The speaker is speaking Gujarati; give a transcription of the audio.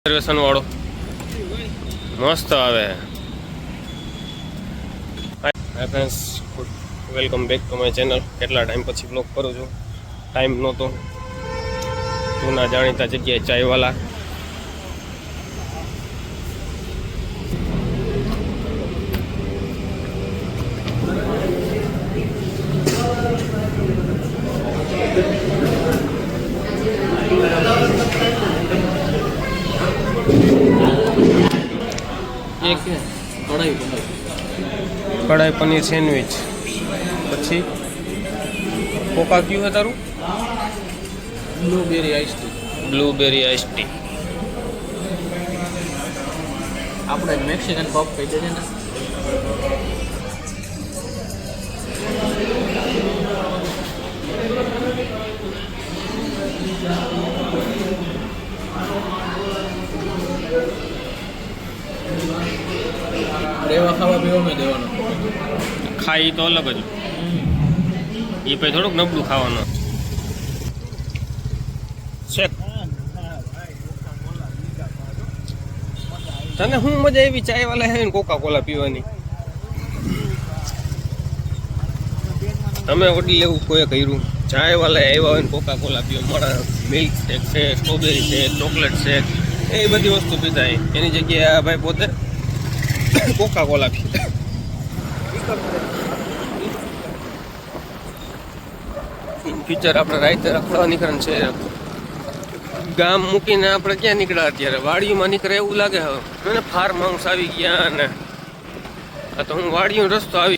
રિઝર્વેશન વાળો મસ્ત આવે. Hi friends, welcome back to my channel. કેટલા ટાઈમ પછી બ્લોગ કરું છું. ટાઈમ નહોતો. જૂના જાણીતા જગ્યાએ ચાયવાલા. એક કઢાઈ પનીર સેન્ડવિચ, પછી કોકા ક્યું છે તારું? Blueberry ice tea. Blueberry ice tea. આપણે મેક્સિકન પફ કહી દેજે ને. રેવા ખાવા પીવાનું દેવાનું. ખાઈ તો અલગ જ, એ પછી થોડુંક નબળું ખાવાનું. શેક તને શું મજા આવી ચાયવાલા હે ને કોકા કોલા પીવાની? તમે ઓડી લેવું કોઈ કર્યું? ચાયવાલા આવ્યા હોય ને કોકા કોલા પીવા મળે. મિલ્ક શેક છે, સ્ટ્રોબેરી શેક, ચોકલેટ શેક, એ બધી વસ્તુ પીતા. એની જગ્યાએ આ ભાઈ પોતે કોકા કોલા પીતા. ઇન ફ્યુચર આપણે રાઈતે રખડવા નીકળવાનું છે. ગામ મૂકીને આપણે ક્યાં નીકળ્યા અત્યારે? વાડીમાં નીકળે એવું લાગે હવે. મને ફાર્મ હાઉસ આવી ગયા ને આ તો હું વાડીનો રસ્તો આવી